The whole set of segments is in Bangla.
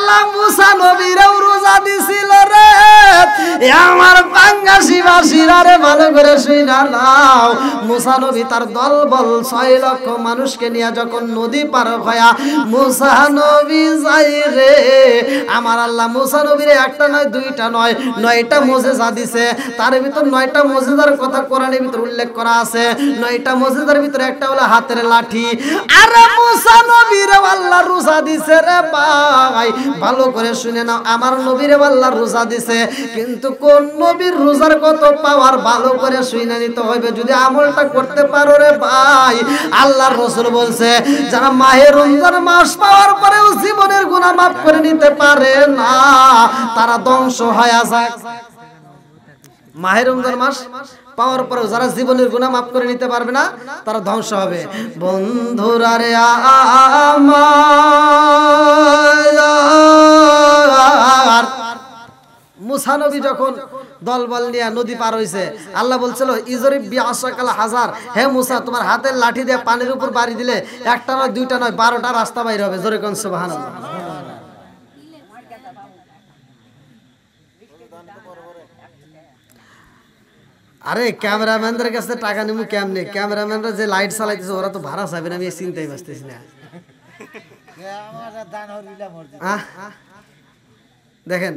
আল্লাহ মুসা নবীরেও রোজা দিছিল রে। আমার বাঙ্গাসীবাসীরা রে ভালো করে শুইনা নাও। মুসা নবী তার দলবল 6 লক্ষ মানুষকে নিয়ে যখন নদী পার হয়া মুসা নবী যাই রে, আমার আল্লাহ মুসা নবীর একটা নয় দুইটা নয় 9টা মুজিজা দিছে। তার ভিতর 9টা মুজিজার কথা কোরআনের ভিতর উল্লেখ করা আছে। 9টা মুজিজার ভিতরে একটা হলো হাতের লাঠি। আরে মুসা নবীর আল্লাহ রোজা দিছে রে ভাই, ভালো করে শুনে নাও। আমার নবীর আল্লাহ রোজা দিছে, কিন্তু কোন নবীর রোজার কত পাওয়ার ভালো করে শুনে নিতে হবে যদি আমলটা করতে পারো রে ভাই। আল্লাহর রাসূল বলছে যারা মাহে রমজান মাস পাওয়ার পরেও জীবনের গুনাহ মাফ করে নিতে পারে না তারা ধ্বংস হয়ে যায়। মাহে রমজান মাস পাওয়ার পরেও যারা জীবনের গুনাহ মাফ করে নিতে পারবে না তারা ধ্বংস হবে। বন্ধুরা রে আমার মুসা নবী যখন দলবল নিয়ে নদী পার হইছে, আল্লাহ বলছিল ইজরিব বিআসাকাল হাজার, হে মুসা তোমার হাতের লাঠি দিয়ে পানির উপর বাড়ি দিলে একটা নয় দুইটা নয় 12টা রাস্তা বাইর হবে। জোরে কোন সুবহানাল্লাহ। আরে ক্যামেরাম্যানদের কাছে টাকা নিমু কেমনে? ক্যামেরাম্যানরা যে লাইট চালাইতেছে ওরা তো ভাড়া চাইবে না, আমি চিন্তাই বাঁচতেছি না। দেখেন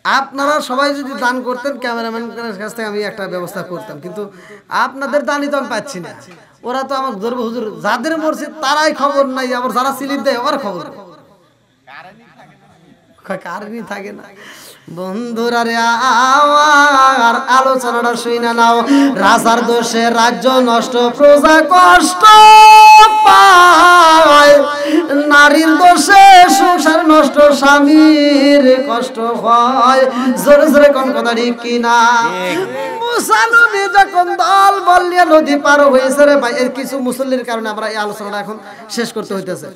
আপনারা সবাই যদি দান করতেন ক্যামেরাম্যানের কাছ থেকে আমি একটা ব্যবস্থা করতাম, কিন্তু আপনাদের দানই তো আমি পাচ্ছি না। ওরা তো আমার ধরবো হুজুর যাদের মরছে তারাই খবর নাই, আবার যারা স্লিপ দেয় ওর খবর কারণই থাকে না। বন্ধুরা রে আমার আলোচনাটা শুইনা নাও। রাজার দোষে রাজ্য নষ্ট, প্রজা কষ্ট পায়, নারীর দোষে সংসার নষ্ট, স্বামীর কষ্ট হয়। জোরে জোরে কোন কথা ঠিক কিনা? মুসা নবী যখন দল বল নিয়ে নদী পার হয়েছে রে ভাই, এর কিছু মুসল্লির কারণে আমরা এই আলোচনাটা এখন শেষ করতে হইতেছে।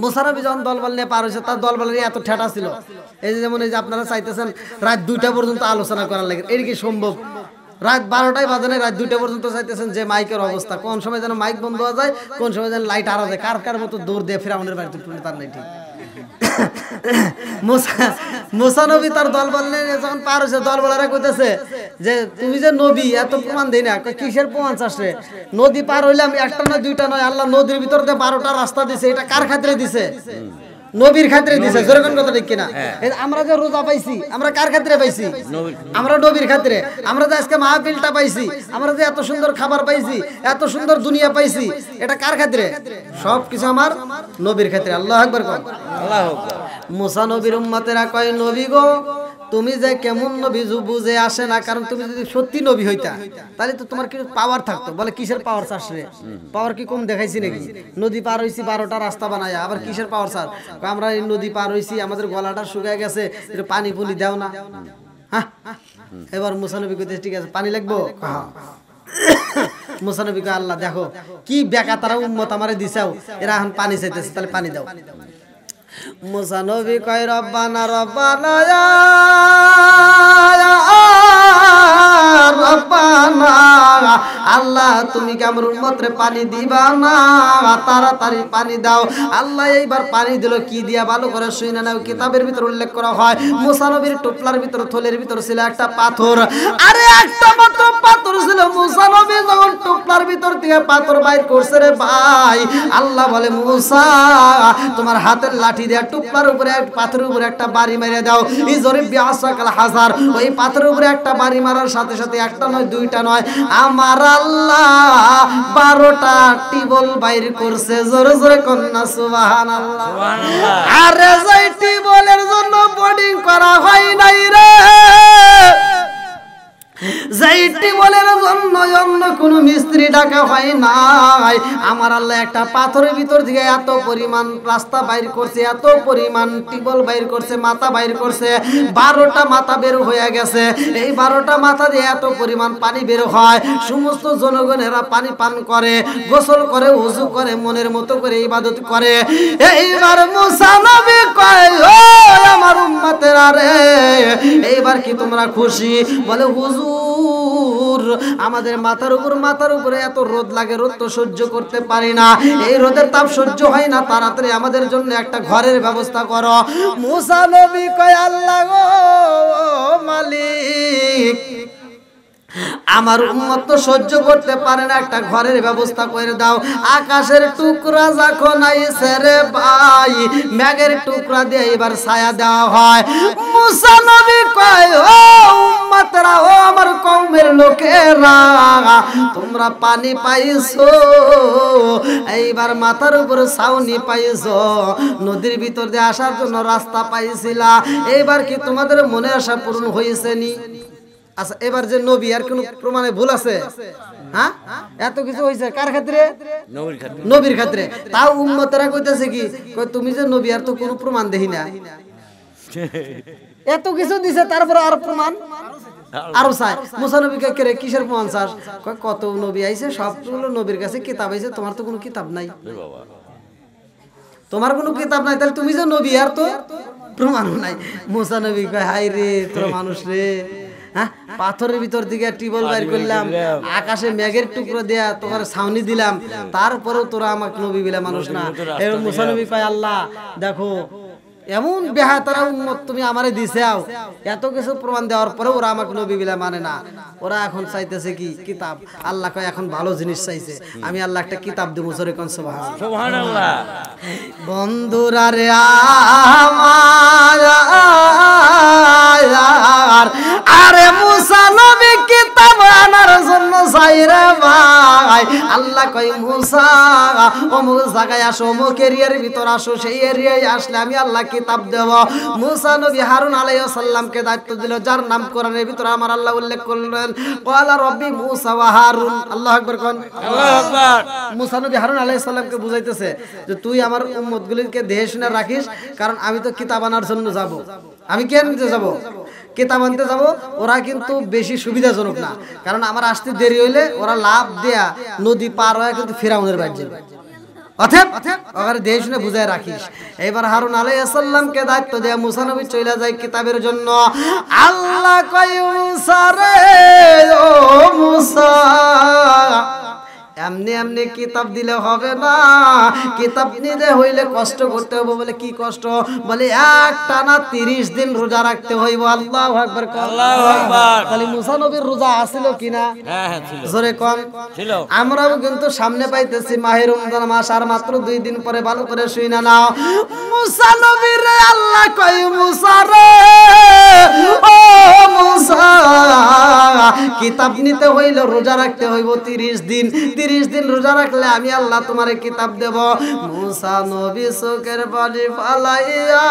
মুসা নবী যখন দলবল নিয়ে পার হয়েছে তার দলবলের এত ঠেটা ছিল, এই যে যেমন এই যে আপনারা চাইতেছেন রাত 2টা পর্যন্ত আলোচনা করার লাগে, এর কি সম্ভব? রাত 12টায় বাজে নাই, রাত 2টা পর্যন্ত চাইতেছেন যে মাইকের অবস্থা, কোন সময় যেন মাইক বন্ধ হয়ে যায়, কোন সময় যেন লাইট হারা যায়, কার কার মতো দৌড় দিয়ে ফিরাউনের বাড়িতে তার নাই ঠিক। মুসা নবী তার দলবল নিয়ে যখন পার হয়েছে দলবলেরা কইতেছে যে তুমি যে নবী এত প্রমাণ দেই না, কিসের প্রমাণ চাস রে? নদী পার হইলাম একটা নয় দুইটা নয়, আল্লাহ নদীর ভিতর দিয়ে 12টা রাস্তা দিছে, এটা কার খাতিরে দিছে? নবীর খাতিরে দিছে। জোরে কোন কথা ঠিক কিনা? আমরা যে রোজা পাইছি আমরা কার খাতিরে পাইছি? আমরা নবীর খাতিরে। আমরা যে আজকে মাহফিলটা পাইছি, আমরা যে এত সুন্দর খাবার পাইছি, এত সুন্দর দুনিয়া পাইছি, এটা কার খাতিরে? সবকিছু আমার নবীর খাতিরে। আল্লাহু আকবার। আল্লাহু আকবার। মুসা নবীর উম্মতেরা কয় নবী গো তুমি যে কেমন নবী বুঝে আসে না, কারণ তুমি যদি সত্যি নবী হইতা তাহলে তো তোমার কিছু পাওয়ার থাকতো। বলে কিসের পাওয়ার চাস রে? পাওয়ার কি কম দেখাইছি নাকি? নদী পার হইছি 12টা রাস্তা বানায়, আবার কিসের পাওয়ার চাস? আমরা এই নদী পার হইছি, আমাদের গলাটা শুকায় গেছে, একটু পানি পুনি দাও না। হ্যাঁ, এবার মুসা নবী কইতে ঠিক আছে পানি লাগবো। মুসা নবী কয় আল্লাহ দেখো কি বেকাতারা উম্মত আমারে দিছাও, এরা এখন পানি চাইতেছে, তাহলে পানি দাও। মুসা নবী কয় রব্বানা রব্বানা রব্বানা, আল্লাহ তুমি কি আমার উম্মতরে পানি দিবা না? তাড়াতাড়ি পানি দাও। আল্লাহ এইবার পানি দিল কি দিয়া ভালো করে শুনে নাও। কিতাবের ভিতর উল্লেখ করা হয় মুসা নবীর টোপলার ভিতর থলের ভিতর ছিল একটা পাথর, আরে একটা মাত্র পাথর ছিল। মুসা নবী যখন টোপলার ভিতর থেকে পাথর বাইর করছে রে ভাই, আল্লাহ বলে মুসা তোমার হাতের লাঠি দিয়ে টোপলার উপরে পাথরের উপরে একটা বাড়ি মেরে দাও। ইজরিব বিআসাকাল হাজার, ওই পাথরের উপরে একটা বাড়ি মারার সাথে সাথে একটা নয় দুইটা নয় আমার আল্লাহ 12টা টিবল বাইর করছে। জোরে জোরে কন্যা সুবহানাল্লাহ। আরে যে টিবলের জন্য বোর্ডিং করা হয় নাই রে, যাইটি বলের জন্য অন্য কোন মিস্ত্রি ডাকা হয় নাই, আমার আল্লাহ একটা পাথরের ভিতর থেকে এত পরিমাণ রাস্তা বাইর করছে, এত পরিমাণ টিবল বাইর করছে, মাথা বাইর করছে, 12টা মাথা বের হয়ে গেছে। এই 12টা মাথা দিয়ে এত পরিমাণ পানি বের হয়, সমস্ত জনগণেরা পানি পান করে, গোসল করে, ওযু করে, মনের মতো করে ইবাদত করে। এইবার মুসা নবী কয় ও আমার উম্মতেরা রে, এইবার কি তোমরা খুশি? বলে হুজুর রোদ্দুর আমাদের মাথার উপরে এত রোদ লাগে, রোদ তো সহ্য করতে পারি না, এই রোদের তাপ সহ্য হয় না, তাড়াতাড়ি আমাদের জন্য একটা ঘরের ব্যবস্থা করো। মুসা নবী কয় আল্লাহ গো মালিক, আমার উম্মত তো সহ্য করতে পারে না, একটা ঘরের ব্যবস্থা করে দাও। আকাশের টুকরা যখন আইছে রে ভাই, মেঘের টুকরা দিয়ে এবার ছায়া দেওয়া হয়। মুসা নবী কয় ও উম্মতরা, ও আমার কওমের লোকেরা, তোমরা পানি পাইছো, এইবার মাথার উপর ছাউনি পাইছো, নদীর ভিতর দিয়ে আসার জন্য রাস্তা পাইছিলা, এইবার কি তোমাদের মনে আশা পূরণ হয়েছে নি? আচ্ছা, এবার যে নবী, আর কোন প্রমাণে ভুল আছে? হ্যাঁ, এত কিছু হয়েছে কার ক্ষেত্রে? নবীর ক্ষেত্রে। তাও উম্মতেরা কইতেছে কি, তুমি যে নবী, আর তো কোনো প্রমাণ দেখি না। এত কিছু দিছে, তারপর আর প্রমাণ আরো চাই। মুসা নবীকে কে কিসের প্রমাণ চাস? কত নবী আইছে, সবগুলো নবীর কাছে কিতাব আইছে, তোমার তো কোনো কিতাব নাই। তোমার কোনো কিতাব নাই, তাহলে তুমি যে নবী, আর তো প্রমাণ নাই। মুসা নবী কয় হাই রে তোরা মানুষ রে, হ্যাঁ, পাথরের ভিতর দিকে টিবল বাইর করলাম, আকাশে মেঘের টুকরো দেয়া তোমার ছাউনি দিলাম, তারপরেও তোরা আমাকে নবী বলে মানুষ না। এরকম মুসা নবী কয় আল্লাহ দেখো, এমন বেহাতারা উম্মত তুমি আমারে দিছাও, এত কিছু প্রমাণ দেওয়ার পরে ওরা আমাকে নবী বলে মানে না, ওরা এখন চাইতেছে কি কিতাব। আল্লাহ কয় এখন ভালো জিনিস চাইছে, আমি আল্লাহ একটা কিতাব দেবো। জোরে কোন সুবহানাল্লাহ। বন্ধুরা রে আমার, আরে মুসা নবী কিতাব আনার জন্য চাইরে ভাই, আল্লাহ কয় মুসা অমুক জায়গায় আসো, অমুক এরিয়ার ভিতর আসো, সেই এরিয়ায় আসলে আমি আল্লাহ কিতাব দেব। মুসা নবী হারুন আলাইহিস সালামকে দায়িত্ব দিল, যার নাম কোরআনের ভিতরে আমার আল্লাহ উল্লেখ করলেন, ক্বালা রব্বি মুসা ওয়া হারুন। আল্লাহু আকবার কোন, আল্লাহু আকবার। মুসা নবী হারুন আলাইহিস সালামকে বুঝাইতেছে যে তুই আমার উম্মতগুলিকে দেখে শুনে রাখিস, কারণ আমি তো কিতাব আনার জন্য যাব। আমি কেন নিতে যাব? কিতাব আনতে যাব। ওরা কিন্তু বেশি সুবিধাজনক না, কারণ আমার আসতে দেরি হইলে ওরা লাভ দেয়া নদী পার হয়ে কিন্তু ফিরাউনের বাড়ি যাবে। অতএব ওখানে দেখে শুনে বুঝায় রাখিস। এবার হারুন আলাইহিস সালামকে দায়িত্ব দেয়া মুসা নবী চলে যায় কিতাবের জন্য। আল্লাহ কয় মুসা রে, ও মুসা, এমনি এমনি কিতাব দিলে হবে না, কিতাব নিতে হইলে কষ্ট করতে হবে। বলে কি কষ্ট? বলে একটানা 30 দিন রোজা রাখতে হইব। আল্লাহু আকবার, আল্লাহু আকবার। তাহলে মুসা নবীর রোজা আছিল কিনা? হ্যাঁ হ্যাঁ ছিল। জোরে কোন ছিল। আমরাও কিন্তু সামনে পাইতেছি মাহে রমজান মাস, আর মাত্র 2 দিন পরে। ভালো করে শুই না নাও। মুসা নবীর রে আল্লাহ কয় মুসা রে, ও মুসা, কিতাব নিতে হইলে রোজা রাখতে হইব 30 দিন। 30 দিন রোজা রাখলে আমি আল্লাহ তোমারে কিতাব দেব। মুসা নবী চোখের পানি ফালাইয়া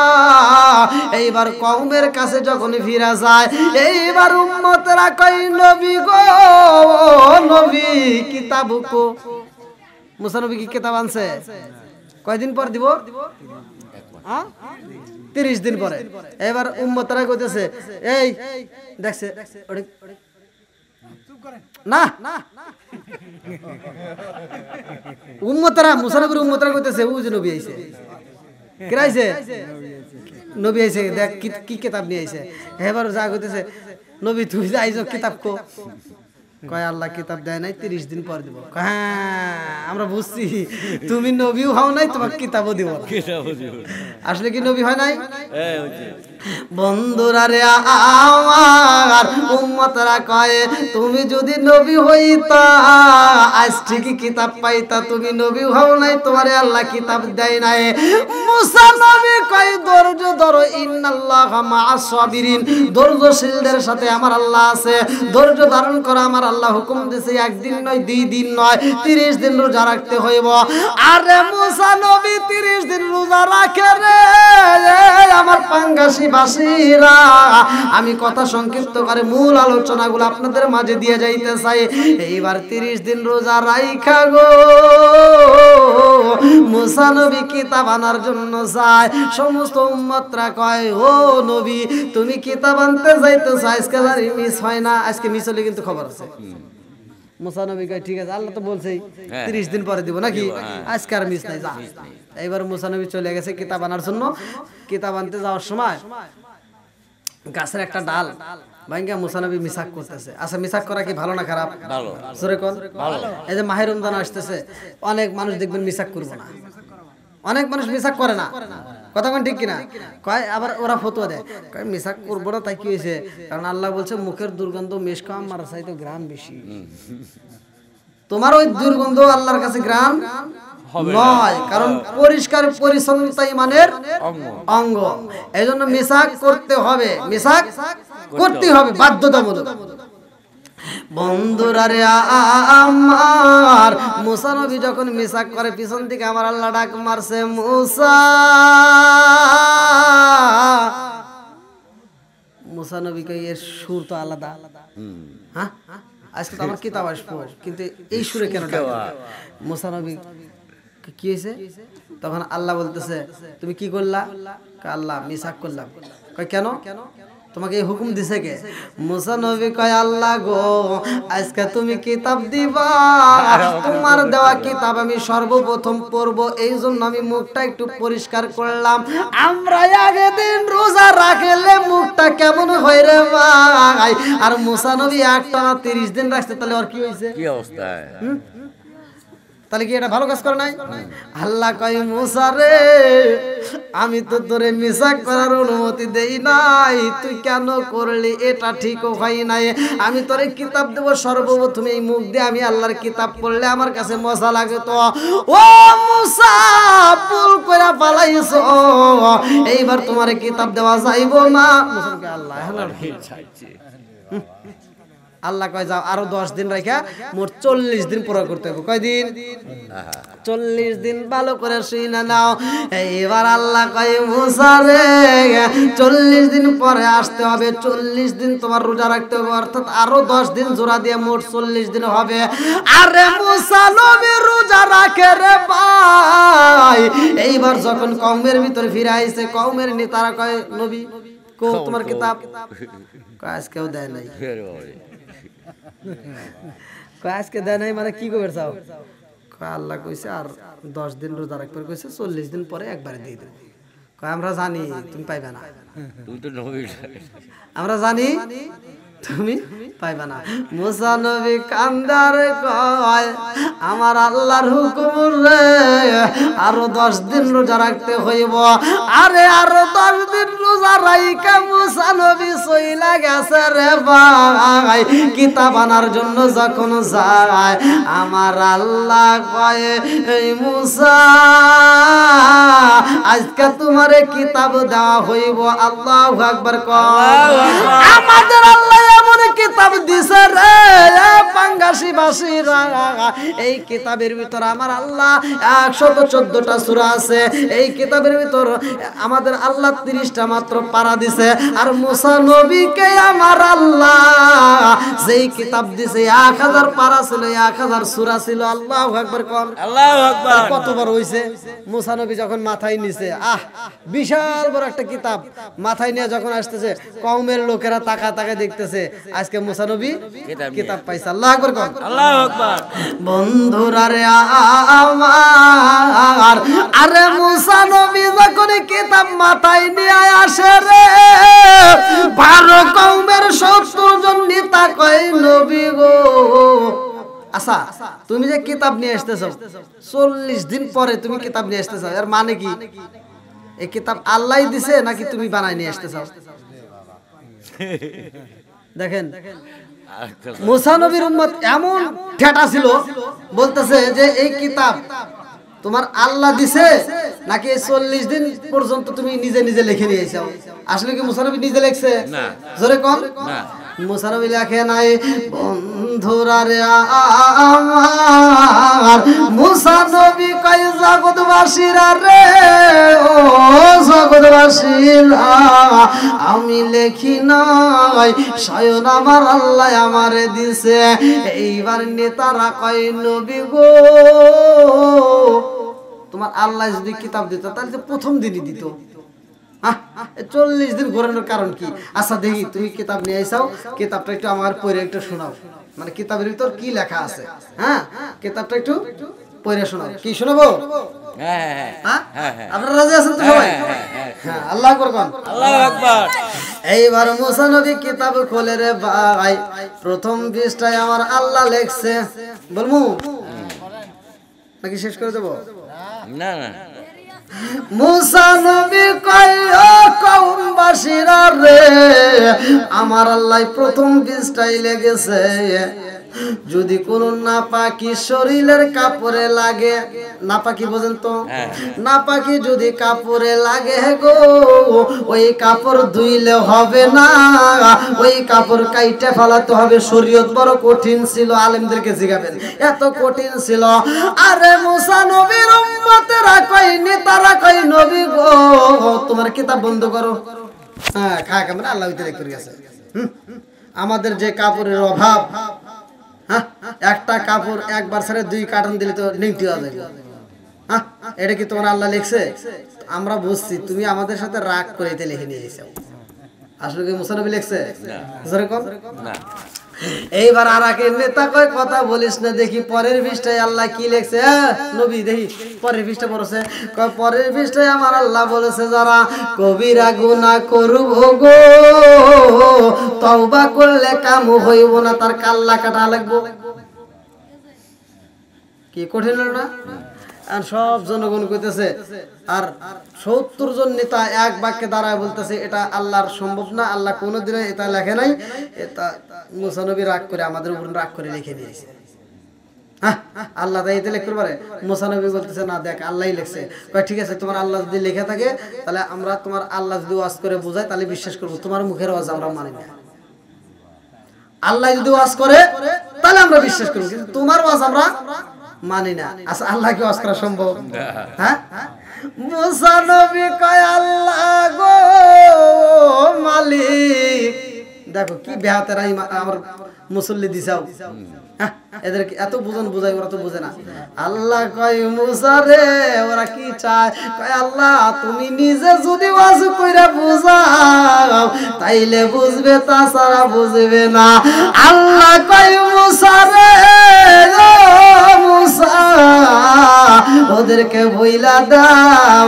এইবার কওমের কাছে যখন ফিরে যায়, এইবার উম্মতেরা কই নবী গো নবী, কিতাব কো? মুসা নবী কি কিতাব আনছে? কয়দিন পর দিব? 30 দিন পরে। এবার উম্মতেরা কইতেছে, এই দেখছে না, উম্মতরা মুসা নবীর উম্মতরা কইতেছে ও যে নবী আইছে। কে আইছে? নবী আইছে, দেখ কি কিতাব নিয়ে আইছে। এবার যা কইতেছে, নবী তুই যে আইছো কিতাব কো? কয় আল্লাহ কিতাব দেয় নাই, 30 দিন পর দিব। হ্যাঁ আমরা বুঝছি, তুমি নবীও হও নাই, তোমাকে কিতাবও দিব। আসলে কি নবী হয় নাই? বন্ধুরা রে আমার, উম্মতরা কয় তুমি যদি নবী হইতা আজ ঠিকই কিতাব পাইতা, তুমি নবী হও নাই, তোমারে আল্লাহ কিতাব দেয় নাই। মুসা নবী কয় ধৈর্য ধরো, ইন্নাল্লাহা মা'আস সাবিরিন, ধৈর্যশীলদের সাথে আমার আল্লাহ আছে। ধৈর্য ধারণ করা আমার আল্লাহ হুকুম দিয়েছে, একদিন নয় 2 দিন নয় 30 দিন রোজা রাখতে হইব। আরে মুসা নবী 30 দিন রোজা রাখে রে আমার পাঙ্গাসি বাসীরা। আমি কথা সংক্ষিপ্ত করে মূল আলোচনাগুলো আপনাদের মাঝে দিয়ে যাইতে চাই। এইবার 30 দিন রোজা রাইখা গো মুসা নবী কিতাব আনার জন্য যায়। সমস্ত উম্মতরা কয় ও নবী তুমি কিতাব আনতে যাইতেছো, আজকে জানি মিস হয় না। আজকে মিস হলে কিন্তু খবর আছে। মুসা নবী কয় ঠিক আছে, আল্লাহ তো বলছেই 30 দিন পরে দিব নাকি, আজকে আর মিস নাই, যা। এইবার মুসা নবী চলে গেছে কিতাব আনার জন্য। কিতাব আনতে যাওয়ার সময় গাছের একটা ডাল ভাইঙ্গা মুসা নবী মিসাক করতেছে। আচ্ছা মিসাক করা কি ভালো না খারাপ? ভালো। জোরে কোন ভালো। এই যে মাহে রমজান আসতেছে, অনেক মানুষ দেখবেন মিসাক করবে না, অনেক মানুষ মিসাক করে না, কথা কোন ঠিক কিনা? কয় আবার ওরা ফতোয়া দেয়, কয় মিসাক করবো না তাই কি হয়েছে? কারণ আল্লাহ বলছে মুখের দুর্গন্ধ মেশক আমার চাইতে গ্রাম বেশি। তোমার ওই দুর্গন্ধ আল্লাহর কাছে গ্রাম নয়, কারণ পরিষ্কার পরিচ্ছন্নতা ইমানের অঙ্গ। এই জন্য মিসাক করতে হবে, মিসাক করতে হবে বাধ্যতামূলক। বন্ধুরা রে আমার, মুসা নবী যখন মিসাক করে পিছন থেকে আমার আল্লাহ ডাক মারছে, মুসা। মুসা নবীকে এর সুর তো আলাদা। হ্যাঁ আজকে তো আমার কিতাব আসবো, কিন্তু এই সুরে কেন ডাক? মুসা নবী কি হয়েছে? তখন আল্লাহ বলতেছে তুমি কি করলা? আল্লাহ মিসাক করলাম। কয় কেন? তোমাকে এই হুকুম দিছে কে? মুসা নবী কয় আল্লাহ গো, আজকে তুমি কিতাব দিবা, তোমার দেওয়া কিতাব আমি সর্বপ্রথম পড়বো, এই জন্য আমি মুখটা একটু পরিষ্কার করলাম। আমরা আগে দিন রোজা রাখলে মুখটা কেমন হয় রে ভাই? আর মুসা নবী একটানা 30 দিন রাখছে, তাহলে আর কি হয়েছে? কি অবস্থা? তাহলে কি এটা ভালো কাজ করে নাই? আল্লাহ কয় মুসা রে, আমি তো তোরে মিসাক করার অনুমতি দেই নাই, তুই কেন করলি? এটা ঠিক হয় নাই। আমি তোরে কিতাব দেব, সর্বপ্রথম এই মুখ দিয়ে আমি আল্লাহর কিতাব পড়লে আমার কাছে মজা লাগে। তো ও মুসা, ভুল করে পালাইছো, এইবার তোমারে কিতাব দেওয়া যাইবো না। মুসাকে আল্লাহ আল্লাহ কয় যাও আরো 10 দিন রাখা মোট 40 দিন পুরো করতে হবে। কয় দিন? 40 দিন। ভালো করে শুনে নাও। এইবার আল্লাহ কয় মুসা রে, 40 দিন পরে আসতে হবে, 40 দিন তোমার রোজা রাখতে হবে, অর্থাৎ আরো 10 দিন জোড়া দিয়ে মোট 40 দিন হবে। আরে মুসা নবী রোজা রাখে রে ভাই। এইবার যখন কওমের ভিতর ফিরে আইছে, কওমের নেতারা কয় নবী কো তোমার কিতাব? কয় আজকেও দেয় নাই। আজকে দেয় নাই মানে কি করবে চাও? আল্লাহ কইছে আর 10 দিন রোজা রাখবে, কইছে 40 দিন পরে একবারে দিয়ে দেব। আমরা জানি তুমি পাইবে না, আমরা জানি তুমি পাইবে না। মুসা নবী কান্দার কয় আমার আল্লাহর হুকুম রে, আরো 10 দিন রোজা রাখতে হইব। আরে আরো 10 দিন রোজা রাইকা মুসা নবী সইলা গেছে রে ভাই। কিতাব আনার জন্য যখন যায়, আমার আল্লাহ কয় এই মুসা আজকে তোমারে কিতাব দেওয়া হইব। আল্লাহু আকবার কয়। আমাদের আল্লাহ এমন কিতাব দিছে রে পাঙ্গাসীবাসীরা, এই কিতাবের ভিতর আমার আল্লাহ 114টা সূরা আছে। এই কিতাবের ভিতর আমাদের আল্লাহ 30টা মাত্র পারা দিছে। আর মুসা নবীকে আমার আল্লাহ যেই কিতাব দিছে 1000 পারা ছিল, 1000 সূরা ছিল। আল্লাহু আকবার কোন। আল্লাহু আকবার। কতবার হইছে? মুসা নবী যখন মাথায় নিছে, বিশাল বড় একটা কিতাব মাথায় নিয়ে যখন আসতেছে, কওমের লোকেরা তাকা তাকা দেখতেছে, আজকে মুসা নবী কিতাব পাইছে। আল্লাহু আকবার কোন। আল্লাহু আকবার। বন্ধুরা রে আমার, আরে মুসা নবী যখন কিতাব মাথায় নিয়ে আসে রে, 12 কওমের 70 জন নেতা কয় নবী গো, আচ্ছা তুমি যে কিতাব নিয়ে আসতেছো 40 দিন পরে তুমি কিতাব নিয়ে আসতেছো, এর মানে কি? এই কিতাব আল্লাহই দিছে নাকি তুমি বানাই নিয়ে আসতেছো? দেখেন মুসা নবীর উম্মত এমন ঠেটা ছিল, বলতেছে যে এই কিতাব তোমার আল্লাহ দিছে নাকি 40 দিন পর্যন্ত তুমি নিজে নিজে লিখে নিয়েছো? আসলে কি মুসা নবী নিজে লিখছে? না। জোরে কোন। না, মুসা নবী লেখে নাই। বন্ধুরা রে আমার, মুসা নবী কয় জগৎবাসীরা রে, ও জগৎবাসীরা, আমি লেখি নাই, স্বয়ং আমার আল্লাহ আমারে দিছে। এইবার নেতারা কয় নবী গো, তোমার আল্লাহ যদি কিতাব দিত তাহলে তো প্রথম দিনই দিত। 40 দিন ঘোরানোর কারণ কি? আচ্ছা দেখি তুমি কিতাব নিয়ে আইসাও, কিতাবটা একটু আমার পড়ে একটু শোনাও, মানে কিতাবের ভিতর কি লেখা আছে। হ্যাঁ কিতাবটা একটু পড়ে শোনাও। কি শোনাবো? আপনারা রাজি আছেন তো সবাই? হ্যাঁ আল্লাহু আকবার কোন। আল্লাহু আকবার। এইবার মুসা নবী কিতাব খোলে রে ভাই, প্রথম পৃষ্ঠায় আমার আল্লাহ লেখছে, বলমু নাকি শেষ করে দেব? না না, মুসা নবী কয় ও কওমবাসীরা রে, আমার আল্লাহ প্রথম পৃষ্ঠায় লেগেছে, যদি কোন নাপাকি শরীরের কাপড়ে লাগে, নাপাকি বোঝেন তো, নাপাকি যদি কাপড়ে লাগে গো, ওই কাপড় ধুইলে হবে না, ওই কাপড় কাইটে ফেলাতে হবে। শরীয়ত বড় কঠিন ছিল, আলেমদেরকে জিজ্ঞাবেন, এত কঠিন ছিল। আরে মুসা নবীর উম্মতেরা কই, নেতারা কই, নবী গো তোমার কিতাব বন্ধ করো। হ্যাঁ খা কেমন আল্লাহ ভিতরে করে গেছে। আমাদের যে কাপড়ের অভাব, হ্যাঁ একটা কাপড় একবার ছেড়ে 2 কার্টন দিলে তো নেংটি হয়ে যাবে। হ্যাঁ এটা কি তোমার আল্লাহ লিখছে? আমরা বুঝছি তুমি আমাদের সাথে রাগ করে এতে লিখে নিয়ে এসেছো। আসলে কি মুসা নবী লিখছে? না। এইবার আর এক নেতা কয় কথা বলিস না, দেখি পরের পৃষ্ঠায় আল্লাহ কি লিখছে। নবী দেখি পরের পৃষ্ঠা পড়ছে, কয় পরের পৃষ্ঠায় আমার আল্লাহ বলেছে, যারা কবিরা গুনাহ করব গো, তওবা করলে কাম হইব না, তার কাল্লা কাটা লাগবো। কি কঠিন না? আর সব জনগণ কইতেছে, আর 70 জন নেতা এক বাক্যে দাঁড়ায় বলতেছে এটা আল্লাহর সম্ভব না, আল্লাহ কোনোদিনও এটা লেখে নাই। এটা মুসা নবী রাগ করে আমাদের উপর রাগ করে লিখে দিয়েছে। হ্যাঁ আল্লাহ তাই এতে লিখতে পারে? মুসা নবী বলতেছে না, দেখ আল্লাহই লিখছে। কয় ঠিক আছে, তোমার আল্লাহ যদি লেখা থাকে তাহলে আমরা তোমার আল্লাহ যদি ওয়াজ করে বোঝায় তাহলে বিশ্বাস করবো, তোমার মুখের আওয়াজ আমরা মানি না। আল্লাহ যদি ওয়াজ করে তাহলে আমরা বিশ্বাস করবো, কিন্তু তোমার ওয়াজ আমরা মানি না। আচ্ছা আল্লাহকে ওয়াজ করা সম্ভব? হ্যাঁ মুসা নবী কয় আল্লাহ গো মালিক, দেখো কি বেহাতের আমার মুসল্লি দিছাও। এদেরকে এত বুঝন বুঝাই, ওরা তো বুঝে না। আল্লাহ কয় মুসা রে ওরা কি চায়? কয় আল্লাহ তুমি নিজে যদি ওয়াজ কইরা বুঝাও তাইলে বুঝবে, তাছাড়া বুঝবে না। আল্লাহ কয় মুসা রে ও মুসা ওদেরকে বইলা দাও,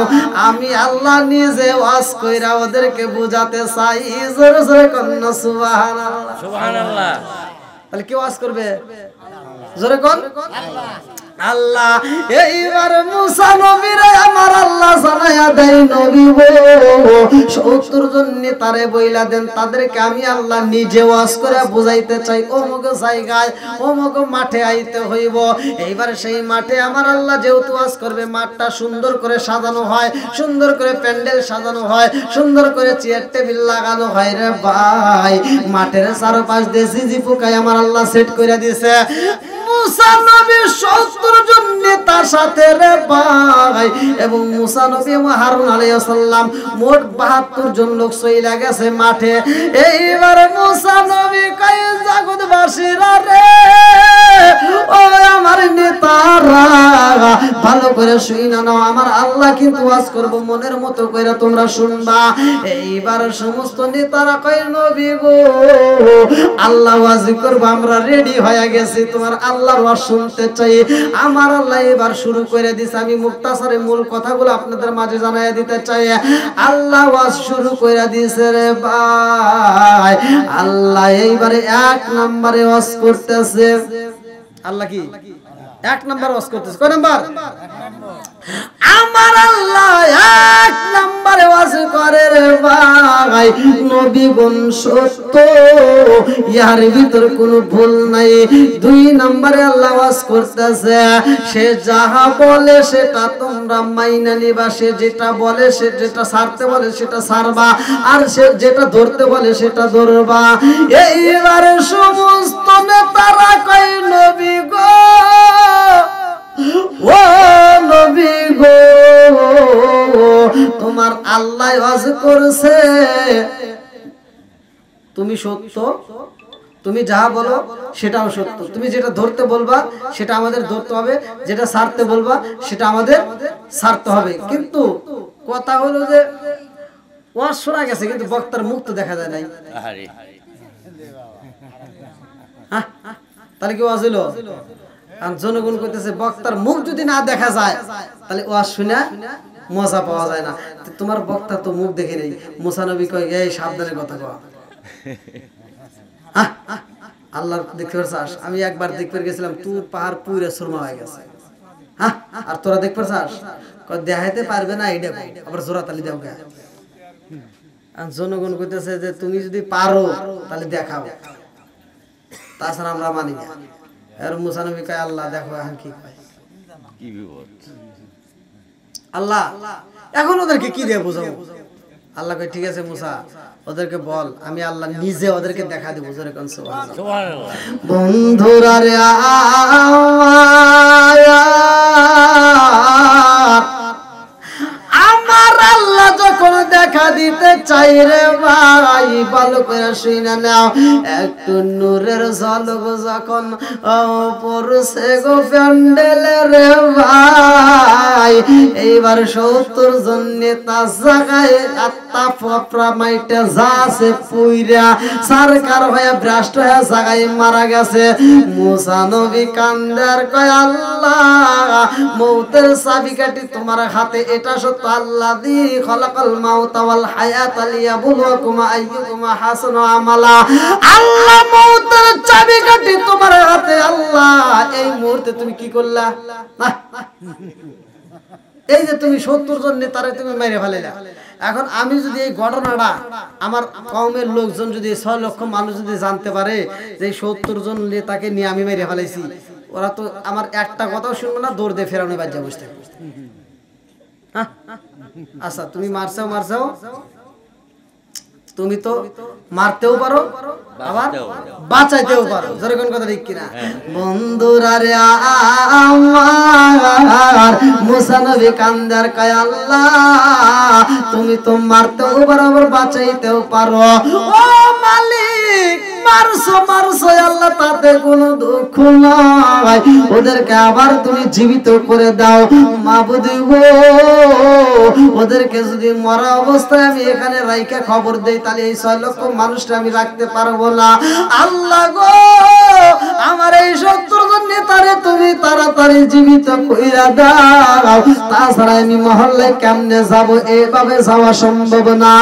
আমি আল্লাহ নিজে ওয়াজ কইরা ওদেরকে বুঝাতে চাই। জোরে জোরে কন্না সুবহানাল্লাহ। সুবহানাল্লাহ। তাহলে কে ওয়াজ করবে? জোরে কোন? আল্লাহ। এইবার মুসা নবীরে আমার আল্লাহ জানায়া দেয়, নবী গো 70 জন নেতারে বইলা দেন, তাদেরকে আমি আল্লাহ নিজে ওয়াজ করে বুঝাইতে চাই। অমুক জায়গায় অমুক মাঠে আইতে হইব। এইবার সেই মাঠে আমার আল্লাহ যেহেতু ওয়াজ করবে, মাঠটা সুন্দর করে সাজানো হয়, সুন্দর করে প্যান্ডেল সাজানো হয়, সুন্দর করে চেয়ার টেবিল লাগানো হয় রে ভাই। মাঠের চারপাশ দিয়ে ঝিঝি পোকায় আমার আল্লাহ সেট করে দিয়েছে। মুসা নবী 70 জন নেতার সাথে রে ভাই, এবং মুসা নবী এবং হারুন আলাইহিস সালাম মোট 72 জন লোক চইলা গেছে মাঠে। এইবার মুসা নবী কয় জগৎবাসীরা রে, ও আমার নেতারা ভালো করে শুইনা নাও, আমার আল্লাহ কিন্তু ওয়াজ করব, মনের মতো কইরা তোমরা শুনবা। এইবার সমস্ত নেতারা কয় নবী গো আল্লাহ ওয়াজ করব, আমরা রেডি হয়ে গেছি, তোমার আল্লাহর ওয়াজ শুনতে চাই। আমার আল্লাহ এবার শুরু করে দিছে। আমি মুক্তাসারে মূল কথাগুলো আপনাদের মাঝে জানাইয়া দিতে চাই। আল্লাহ ওয়াজ শুরু করে দিয়েছে রে ভাই। আল্লাহ এইবারে 1 নম্বরে ওয়াজ করতেছে। আল্লাহ কি 1 নম্বর ওয়াজ করতেছে? কয় নাম্বার? আমার আল্লাহ 1 নম্বরে ওয়াজ করে রে ভাই, নবীগণ সত্য, ইহার ভিতর কোনো ভুল নাই। 2 নম্বরে আল্লাহ ওয়াজ করতেছে, সে যাহা বলে সেটা তোমরা মাইনা নিবা, সে যেটা বলে, সে যেটা ছাড়তে বলে সেটা ছাড়বা, আর সে যেটা ধরতে বলে সেটা ধরবা। এইবারে সমস্ত নেতারা কয় নবী গো, ও নবী গো তোমার আল্লাহ ওয়াজ করছে, তুমি সত্য, তুমি যাহা বলো সেটাও সত্য, তুমি যেটা ধরতে বলবা সেটা আমাদের ধরতে হবে, যেটা ছাড়তে বলবা সেটা আমাদের ছাড়তে হবে। কিন্তু কথা হলো যে ওয়াজ শোনা গেছে কিন্তু বক্তার মুখ তো দেখা যায় নাই। তাহলে কি ওয়াজ হলো? আর জনগণ কইতেছে বক্তার মুখ যদি না দেখা যায় তাহলে ওয়াজ শুনে মজা পাওয়া যায় না। তোমার বক্তা তো মুখ দেখে নেই। মুসা নবী কয় এই সাবধানে কথা কও। আল্লাহ দেখতে পারছাস? আমি একবার দেখতে গেছিলাম তুই পাহাড় পুইরা সুরমা হয়ে গেছে। হ্যাঁ, আর তোরা দেখতে পারছাস? কয় দেখাইতে পারবে না এইটা আবার জোড়া তালি দাও কে? আর জনগণ কইতেছে যে তুমি যদি পারো তাহলে দেখাও, তাছাড়া আমরা মানি না। আর মুসা নবী কয় আল্লাহ দেখো এখন কি কয়। কি বিপদ আল্লাহ, এখন ওদেরকে কি দিয়ে বোঝাবো? আল্লাহ কয় ঠিক আছে মুসা, ওদেরকে বল আমি আল্লাহ নিজে ওদেরকে দেখা দেবো। জোরে কোন সুবহানাল্লাহ। বন্ধুরা রে আমার আল্লাহ যখন দেখা দিতে চাই রে ভাই, ভালো করে শুনে নাও, একটু নূরের ঝলক যখন পড়ছে গো প্যান্ডেলে রে ভাই, এইবার ৭০ জন নেতা জায়গায় আত্মা ফপরা মাইটে যাচ্ছে পুইরা সরকার হয়ে ভ্রষ্ট হয়ে জায়গায় মারা গেছে। মুসা নবী কান্দার কয় আল্লাহ মৌতের চাবিকাঠি তোমার হাতে, এটা সত্য। আল্লাযী খালাকাল মাউতা ওয়াল হায়াতা লিয়াবলুয়াকুম আইয়ুকুম আহসানু আমালা। আল্লাহ মৌতের চাবিকাঠি তোমার হাতে। আল্লাহ এই মুহূর্তে তুমি কি করলা? এই যে তুমি ৭০ জন নেতারে তুমি মেরে ফেলাইলা। এখন আমি যদি এই ঘটনাটা আমার কওমের লোকজন যদি ৬ লক্ষ মানুষ যদি জানতে পারে যে ৭০ জন নেতাকে নিয়ে আমি মেরে ফেলাইছি, ওরা তো আমার একটা কথাও শুনবে না, দৌড় দিয়ে ফেরানো বাজ্যা বসতে। আচ্ছা তুমি মারছাও, তুমি তো মারতেও পারো আবার বাঁচাইতেও পারো। যেরকম কথা ঠিক কিনা? বন্ধুরা রে আমার মুসা নবী কান্দার কয় আল্লাহ তুমি তো মারতেও পারো আবার বাঁচাইতেও পারো। ও মালিক মারছো আল্লাহ, তাতে কোনো দুঃখ নাই, ওদেরকে আবার তুমি জীবিত করে দাও। মাবুদ গো, ওদেরকে যদি মরা অবস্থায় আমি এখানে রাইখা খবর দেই তাহলে এই ৬ লক্ষ মানুষটা আমি রাখতে পারবো না। আল্লাহ গো, আমার এই ৭০ জন নেতারে তুমি তাড়াতাড়ি জীবিত কইরা দাও, তাছাড়া আমি মহল্লায় কেমনে যাব? এভাবে যাওয়া সম্ভব না।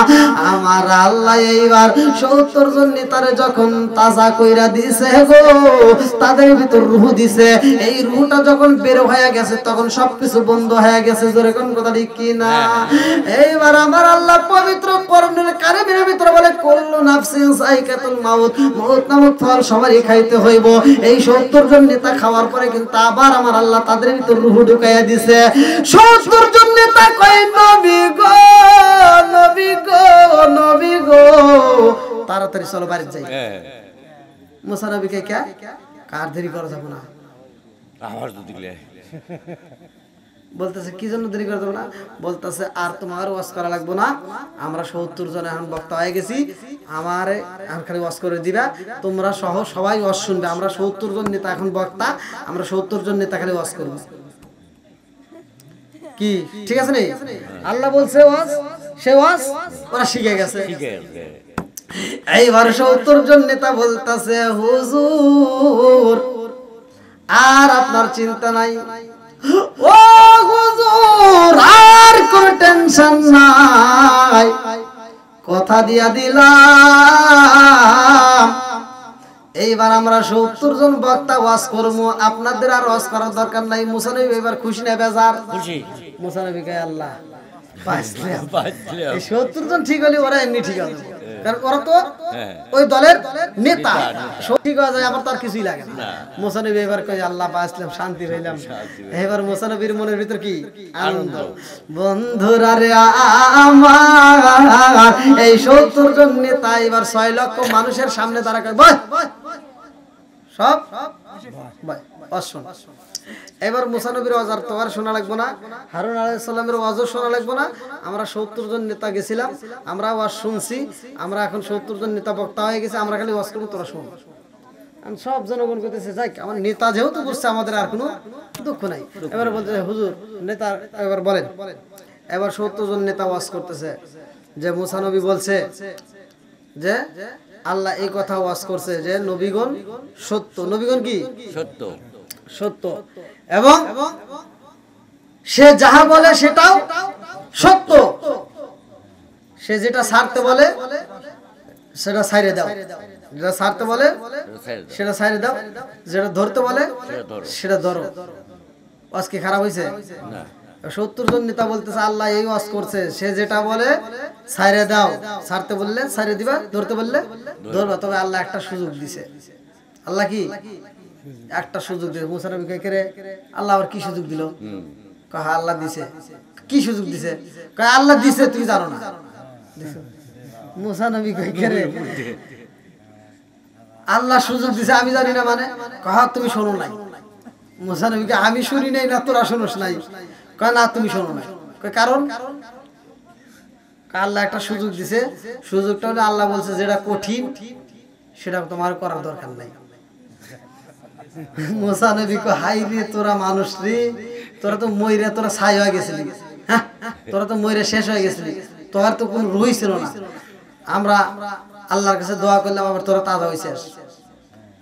আমার আল্লাহ এইবার ৭০ জন নেতারে যখন তাজা কইরা দিছে গো, তাদের ভিতর রূহ দিছে। এই রূহটা যখন বের হয়ে গেছে তখন সবকিছু বন্ধ হয়ে গেছে। জোরে কোন কথা ঠিক কি না? এইবার আমার আল্লাহ পবিত্র কোরআনুল কারীমের ভিতর বলে কুল্লু নাফসিন যায়কাতুল মাউত, মউত নামক ফল সবারই খাইতে হইব। এই ৭০ জন নেতা খাওয়ার পরে কিন্তু আবার আমার আল্লাহ তাদের ভিতর রূহ ঢুকাইয়া দিছে। ৭০ জন নেতা কয় নবী গো, নবী গো, নবী গো, তাড়াতাড়ি চলো বাড়ি যাই। মুসা নবীকে কে কার দেরি করা যাবে না, আবার তো দিলে বলতেছে কি জন্য দেরি করা যাবে না? বলতেছে আর তোমার ওয়াজ করা লাগবে না, আমরা ৭০ জন এখন বক্তা হয়ে গেছি, আমারে এখন খালি ওয়াজ করে দিবা, তোমরা সহ সবাই ওয়াজ শুনবে। আমরা ৭০ জন নেতা এখন বক্তা, আমরা ৭০ জন নেতা খালি ওয়াজ করব। কি ঠিক আছে নেই? আল্লাহ বলছে ওয়াজ, সে ওয়াজ ওরা শিখে গেছে। এইবার ৭০ জন নেতা বলতেছে হুজুর আর আপনার চিন্তা নাই, ও হুজুর আর কোন টেনশন নাই, কথা দিয়া দিলাম এইবার আমরা ৭০ জন বক্তা ওয়াজ করব, আপনাদের আর ওয়াজ করার দরকার নাই। মুসা নবী এবার খুশি না বেজার? খুশি। মুসা নবী কয় আল্লাহ এই ৭০ জন ঠিক হলে ওরা এমনি ঠিক আছে, কারণ ওরা তো ওই দলের নেতা, ঠিক হয়ে যায়, আবার তার কিছুই লাগে না। মুসা নবী এবার কয় আল্লাহ বাঁচলাম, শান্তি পেলাম। এবার মুসা নবীর মনের ভিতর কি আনন্দ। বন্ধুরা রে আমার এই ৭০ জন নেতা এবার ৬ লক্ষ মানুষের সামনে তারা কয় সব অশোন। এবার মুসা নবীর ওয়াজ আর তোমার শোনা লাগবে না, হারুন আলাইহিস সালামের ওয়াজও শোনা লাগবে না। আমরা ৭০ জন নেতা গেছিলাম, আমরা ওয়াজ শুনছি, আমরা এখন ৭০ জন নেতা বক্তা হয়ে গেছে, আমরা খালি ওয়াজ করবো, তোরা শোন। সব জনগণ করতেছে যাই আমার নেতা যেহেতু বুঝছে আমাদের আর কোনো দুঃখ নাই। এবার বলতেছে হুজুর নেতা এবার বলেন। এবার ৭০ জন নেতা ওয়াজ করতেছে যে মুসা নবী বলছে যে আল্লাহ এই কথা ওয়াজ করছে যে নবীগণ সত্য, নবীগণ কি সত্য, সত্য, এবং সে যাহা বলে সেটাও সত্য, সে যেটা ছাড়তে বলে সেটা ছাইড়ে দাও, যেটা ছাড়তে বলে সেটা ছাইড়ে দাও, যেটা ধরতে বলে সেটা ধরো। ওয়াজ কি খারাপ হয়েছে? 70 জন নেতা বলতেছে আল্লাহ এই ওয়াজ করছে, সে যেটা বলে ছাইড়ে দাও, ছাড়তে বললে ছাইড়ে দিবা, ধরতে বললে ধরবা। তবে আল্লাহ একটা সুযোগ দিছে। আল্লাহ কি একটা সুযোগ দিছে মুসা নবীকে কে রে? আল্লাহ আবার কি সুযোগ দিল? কয় আল্লাহ দিছে। কি সুযোগ দিছে? কয় আল্লাহ দিছে, তুই জানো না। মুসা নবী কয় কে রে? আল্লাহ সুযোগ দিছে আমি জানি না মানে? কয় তুমি শোনো নাই। মুসা নবীকে আমি শুনি নাই না তোরা শোনস নাই? কয় না তুমি শোনো নাই। কয় কারণ? আল্লাহ একটা সুযোগ দিছে, সুযোগটা হলো আল্লাহ বলছে যেটা কঠিন সেটা তোমার করার দরকার নাই। মুসা নবী কয় হাই রে তোরা মানুষ রে, তোরা তো মইরা তোরা ছাই হয়ে গেছিলি, হ্যাঁ তোরা তো মইরা শেষ হয়ে গেছিলি, তোর তো কোনো রুই ছিল না। আমরা আল্লাহর কাছে দোয়া করলাম আবার তোরা তাজা হইছিস।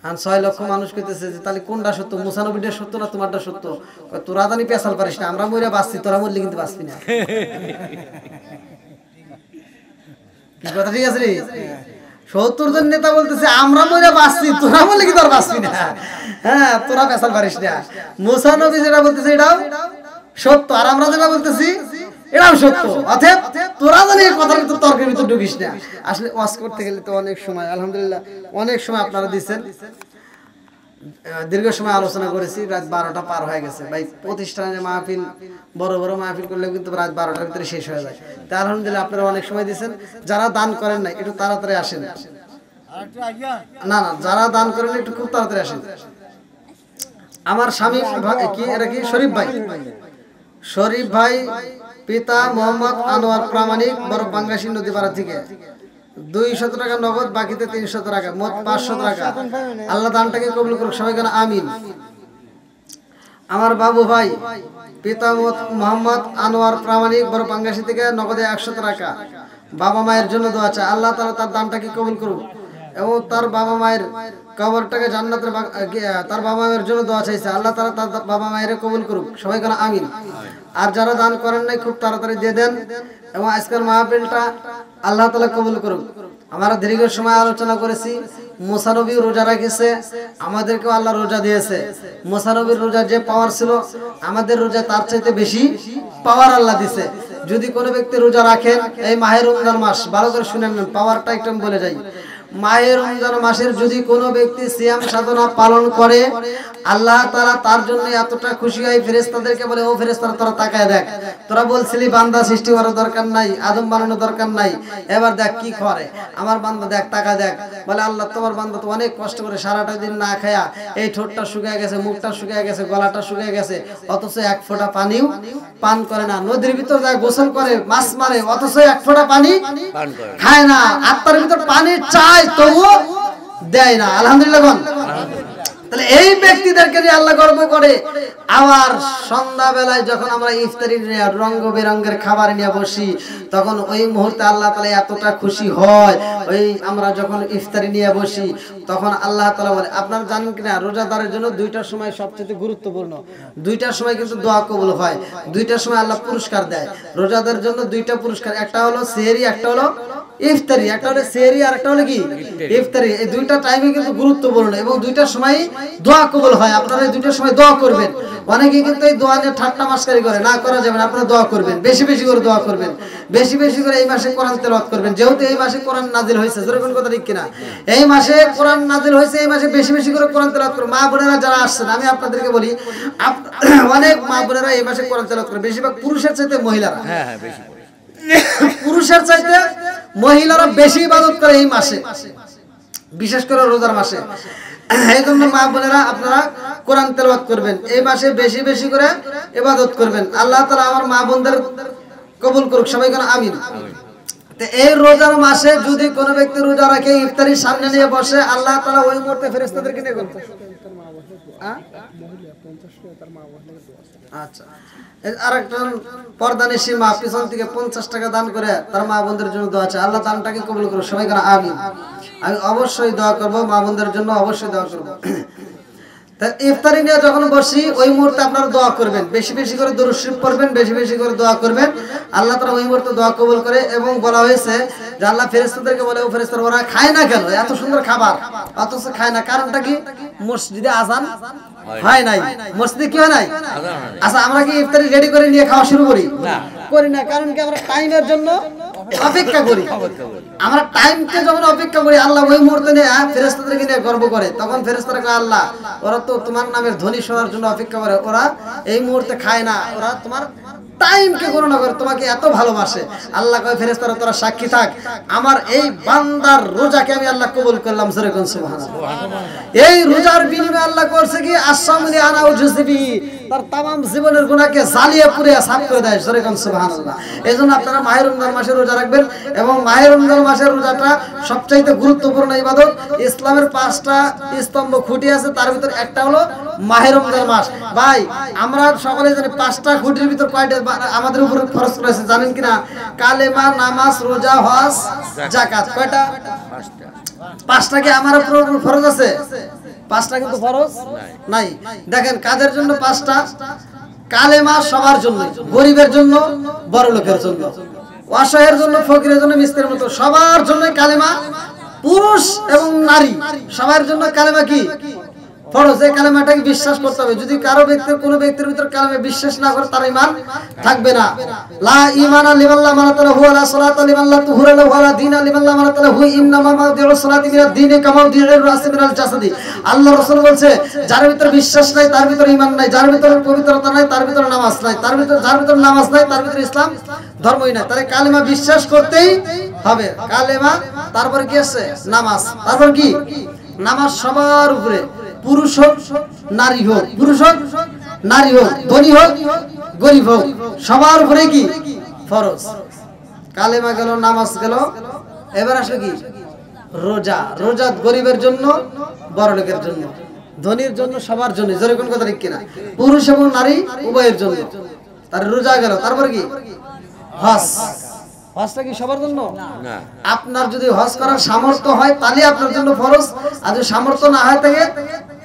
আর 6 লক্ষ মানুষ কইতেছে যে তাহলে কোনটা সত্য, মুসা নবীটা সত্য না তোমারটা সত্য? তোরা জানি পেছাল পারিস না, আমরা মইরা বাঁচছি, তোরা মরলি কিন্তু বাঁচবি না। কি কথা ঠিক আছে রে? 70 জন নেতা বলতেছে আমরা মইরা বাঁচছি, তোরা মরলি কিন্তু আর বাঁচবি না। হ্যাঁ তোরা পেছাল পারিস না। মুসা নবী যেটা বলতেছে এটাও সত্য, আর আমরা যেটা বলতেছি এটাও সত্য। অতএব তোরা জানি এই কথার ভিতর তর্কের ভিতর ঢুকিস না। আসলে ওয়াজ করতে গেলে তো অনেক সময়, আলহামদুলিল্লাহ অনেক সময় আপনারা দিচ্ছেন, দীর্ঘ সময় আলোচনা করেছি, রাত 12টা পার হয়ে গেছে। ভাই প্রতিষ্ঠানে মাহফিল, বড় বড় মাহফিল করলে কিন্তু রাত 12টার ভিতরে শেষ হয়ে যায়। তাই আলহামদুলিল্লাহ আপনারা অনেক সময় দিচ্ছেন। যারা দান করেন না একটু তাড়াতাড়ি আসেন, না না যারা দান করেন একটু খুব তাড়াতাড়ি আসেন। আমার স্বামী কি এটা কি শরীফ ভাই, শরীফ ভাই পিতা মোহাম্মদ আনোয়ার প্রামাণিক, বড় পাঙ্গাসী নদীপাড়া থেকে 200 টাকা নগদ, বাকিতে 300 টাকা, মোট 500 টাকা। আল্লাহ দানটাকে কবুল করুক, সবাই কেন আমিন। আমার বাবু ভাই পিতা মোহাম্মদ আনোয়ার প্রামাণিক, বড় পাঙ্গাসী থেকে নগদে 100 টাকা। বাবা মায়ের জন্য দোয়া চাই, আল্লাহ তাআলা তার দানটাকে কবুল করুক এবং তার বাবা মায়ের কবরটাকে জান্নাতের, তার বাবা মায়ের জন্য দোয়া চাইছে, আল্লাহ তাআলা তার বাবা মায়ের কবুল করুক, সবাই কেন আমিন। আর যারা দান করেন নাই খুব তাড়াতাড়ি দিয়ে দেন এবং আজকের মাহফিলটা আল্লাহ তাআলা কবুল করুক। আমরা দীর্ঘ সময় আলোচনা করেছি, মুসা নবী রোজা রেখেছে, আমাদেরকেও আল্লাহ রোজা দিয়েছে। মুসা নবীর রোজা যে পাওয়ার ছিল, আমাদের রোজা তার চাইতে বেশি পাওয়ার আল্লাহ দিছে। যদি কোনো ব্যক্তি রোজা রাখেন এই মাহে রমজান মাস, ভালো করে শুনেন, পাওয়ারটা একটু বলে যাই। মাহে রমজান মাসের যদি কোনো ব্যক্তি সিয়াম সাধনা পালন করে, আল্লাহ তাআলা তার জন্য এতটা খুশি হয়, ফেরেশতাদেরকে বলে ও ফেরেশতারা তোরা তাকায় দেখ, তোরা বলছিলি বান্দা সৃষ্টি করার দরকার নাই, আদম বানানোর দরকার নাই, এবার দেখ কি করে আমার বান্দা, দেখ তাকায় দেখ। বলে আল্লাহ তোমার বান্দা তো অনেক কষ্ট করে সারাটা দিন না খায়া, এই ঠোঁটটা শুকিয়ে গেছে, মুখটা শুকিয়ে গেছে, গলাটা শুকিয়ে গেছে, অথচ এক ফোঁটা পানিও পান করে না। নদীর ভিতর যায় গোসল করে, মাছ মারে, অথচ এক ফোঁটা পানি খায় না। আত্মার ভিতর পানি চায় তবুও দেয় না। আলহামদুলিল্লাহ। তাহলে এই ব্যক্তিদেরকে নিয়ে আল্লাহ গর্ব করে। আবার সন্ধ্যা বেলায় যখন আমরা ইফতারি নিয়ে রঙ বেরঙের খাবার নিয়ে বসি, তখন ওই মুহূর্তে আল্লাহ তাআলা এতটা খুশি হয়। ওই আমরা যখন ইফতারি নিয়ে বসি তখন আল্লাহ তাআলা বলে, আপনারা জানেন কিনা রোজাদারের জন্য 2টার সময় সবচেয়ে গুরুত্বপূর্ণ। 2টার সময় কিন্তু দোয়া কবুল হয়, 2টার সময় আল্লাহ পুরস্কার দেয় রোজাদারের জন্য। 2টা পুরস্কার, একটা হলো সেহরি, একটা হলো ইফতারি। একটা হলো সেহরি আর একটা হলো কি ইফতারি। এই 2টা টাইমে কিন্তু গুরুত্বপূর্ণ এবং 2টার সময় দোয়া কবুল হয়। আপনারা এই 2টার সময় দোয়া করবেন। অনেকে কিন্তু এই দোয়া নিয়ে ঠাট্টা মাস্কারি করে, না করা যাবে না। আপনারা দোয়া করবেন, বেশি বেশি করে দোয়া করবেন, বেশি বেশি করে এই মাসে কোরআন তেলাওয়াত করবেন। যেহেতু এই মাসে কোরআন নাজিল হয়েছে, যেরকম কথা ঠিক কিনা, এই মাসে কোরআন নাজিল হয়েছে, এই মাসে বেশি বেশি করে কোরআন তেলাওয়াত করুন। মা বোনেরা যারা আসছেন, আমি আপনাদেরকে বলি, অনেক মা বোনেরা এই মাসে কোরআন তেলাওয়াত করেন, বেশিরভাগ পুরুষের চাইতে মহিলারা। হ্যাঁ হ্যাঁ, বেশি পুরুষের চাইতে মহিলারা বেশি ইবাদত করে এই মাসে, বিশেষ করে রোজার মাসে। এই জন্য মা বোনেরা আপনারা কোরআন তেলাওয়াত করবেন, এই মাসে বেশি বেশি করে ইবাদত করবেন। আল্লাহ তাআলা আমার মা বোনদের কবুল করুক, সবাই কেন আমিন। তো এই রোজার মাসে যদি কোনো ব্যক্তি রোজা রাখে, ইফতারির সামনে নিয়ে বসে, আল্লাহ তাআলা ওই মুহূর্তে ফেরেশতাদেরকে নিয়ে বলতে, আচ্ছা আরেকজন পর্দানিশী মা পিছন থেকে 50 টাকা দান করে তার মা বোনদের জন্য দোয়া চায়, আল্লাহ দানটাকে কবুল করুক, সবাই কেন আমিন। আমি অবশ্যই দোয়া করব, মা বোনদের জন্য অবশ্যই দোয়া করব। তা ইফতারি নিয়ে যখন বসি ওই মুহূর্তে আপনারা দোয়া করবেন, বেশি বেশি করে দরুদ শরীফ পড়বেন, বেশি বেশি করে দোয়া করবেন, আল্লাহ তাআলা ওই মুহূর্তে দোয়া কবুল করে। এবং বলা হয়েছে যে আল্লাহ ফেরেশতাদেরকে বলে, ও ফেরেশতারা ওরা খায় না কেন এত সুন্দর খাবার অথচ খায় না, কারণটা কি? মসজিদে আযান হয় নাই, মসজিদে কি হয় নাই। আচ্ছা আমরা কি ইফতারি রেডি করে নিয়ে খাওয়া শুরু করি? করি না, কারণ কি? আমরা টাইমের জন্য অপেক্ষা করি। আমরা টাইমকে যখন অপেক্ষা করি, আল্লাহ ওই মুহূর্তে নিয়ে ফেরেশতাদেরকে নিয়ে গর্ব করে। তখন ফেরেশতারা কয়, আল্লাহ ওরা তো তোমার নামের ধ্বনি শোনার জন্য অপেক্ষা করে, ওরা এই মুহূর্তে খায় না, ওরা তোমার টাইমকে গণনা করে, তোমাকে এত ভালোবাসে। আল্লাহ কয়, ফেরেশতারা তোরা সাক্ষী থাক, আমার এই বান্দার রোজাকে আমি আল্লাহ কবুল করলাম। জোরে কোন সুবহানাল্লাহ। এই রোজার বিনিময়ে আল্লাহ করছে কি? আসামলি আনা উজসিবি, তার তামাম জীবনের গুনাহকে জ্বালিয়ে পুড়িয়ে সাফ করে দেয়। জোরে কোন সুবহানাল্লাহ। এইজন্য আপনারা মাহে রমজান মাসে রোজা রাখবেন, এবং মাহে রমজান মাসের রোজাটা সবচাইতে গুরুত্বপূর্ণ ইবাদত। ইসলামের 5টা স্তম্ভ খুঁটি আছে, তার ভিতর একটা হলো মাহে রমজান মাস। ভাই আমরা সকলে জানি 5টা খুঁটির ভিতর কয়টা আমাদের উপর ফরজ করেছে জানেন কিনা? কালেমা, নামাজ, রোজা, হজ, যাকাত। কয়টা? 5টা কি আমার উপর ফরজ আছে? 5টা কিন্তু ফরজ নাই। দেখেন কাদের জন্য 5টা? কালেমা সবার জন্য, গরিবের জন্য, বড় লোকের জন্য, অসহায়ের জন্য, ফকিরের জন্য, মিসকিনের মতো সবার জন্য কালেমা, পুরুষ এবং নারী সবার জন্য কালেমা কি ফরজ। এই কালেমাটাকে বিশ্বাস করতে হবে। যদি কারো ব্যক্তির কোনো ব্যক্তির ভিতর কালেমা বিশ্বাস না করে, তার ঈমান থাকবে না। লা ঈমানা লিমান লা মানাতা লাহু ওয়া সালাতা লিমান লা তুহুরা লাহু ওয়া দীনা লিমান লা মানাতা লাহু ইন্নামা মাউদিউস সালাতি মিনাদ দীনি কামা মাউদিউর রাসি মিনাল জাসাদি। আল্লাহ রাসূল বলছে, যার ভিতর বিশ্বাস নাই তার ভিতর ঈমান নাই, যার ভিতর পবিত্রতা নাই তার ভিতর নামাজ নাই, যার ভিতর নামাজ নাই তার ভিতর ইসলাম ধর্মই নাই। তাহলে কালেমা বিশ্বাস করতেই হবে। কালেমা, তারপরে কি আছে? নামাজ। তারপর কি? নামাজ সবার উপরে, পুরুষ হোক নারী হোক, পুরুষ হোক নারী হোক, ধনী হোক গরিব হোক, সবার উপরে কি ফরজ। কালেমা গেল, নামাজ গেল, এবার আসলে কি? রোজা। রোজা গরিবের জন্য, বড় লোকের জন্য, ধনীর জন্য, সবার জন্য। জোরে কোন কথা ঠিক কিনা? পুরুষ এবং নারী উভয়ের জন্য। তার রোজা গেল। তারপর কি? হজ। হজটা কি সবার জন্য না? আপনার যদি হজ করার সামর্থ্য হয় তাহলে আপনার জন্য ফরজ, আর যদি সামর্থ্য না হয় থাকে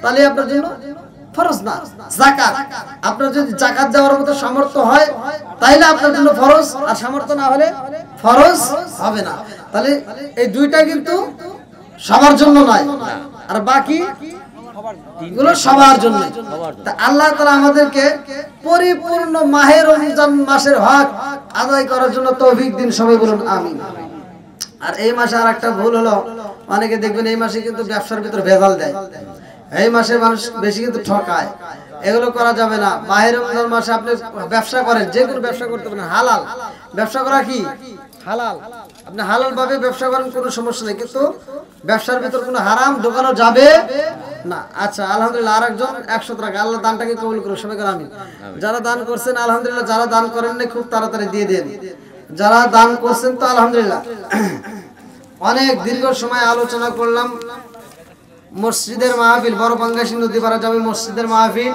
তাহলে আপনার জন্য ফরজ না। যাকাত, আপনার যদি যাকাত দেওয়ার মতো সামর্থ্য হয় তাহলে আপনার জন্য ফরজ, আর সামর্থ্য না হলে ফরজ হবে না। তাহলে এই দুইটা কিন্তু সবার জন্য নয়, আর বাকি গুলো সবার জন্য। তা আল্লাহ তাআলা আমাদেরকে পরিপূর্ণ মাহে রমজান মাসের হক আদায় করার জন্য তৌফিক দিন। সবাই বলুন আমিন। আর এই মাসে আর একটা ভুল হলো, অনেকে দেখবেন এই মাসে কিন্তু ব্যবসার ভিতর ভেজাল দেয়। এই মাসে মানুষ বেশি কিন্তু ঠকায়, এগুলো করা যাবে না। মাহে রমজান মাসে আপনি ব্যবসা করেন, যে কোনো ব্যবসা করতে পারেন, হালাল ব্যবসা করা কি হালাল। আপনি হালাল ভাবে ব্যবসা করেন, কোনো সমস্যা নেই, কিন্তু ব্যবসার ভিতর কোনো হারাম ঢোকানো যাবে না। আচ্ছা আলহামদুলিল্লাহ, আরেকজন 100 টাকা, আল্লাহ দানটাকে কবুল করুন। সবাই করে আমিন। যারা দান করছেন আলহামদুলিল্লাহ, যারা দান করেন না খুব তাড়াতাড়ি দিয়ে দেন। যারা দান করছেন তো আলহামদুলিল্লাহ। অনেক দীর্ঘ সময় আলোচনা করলাম মসজিদের মাহফিল, বড় পাঙ্গাসী নদীপাড়া জামে মসজিদের মাহফিল।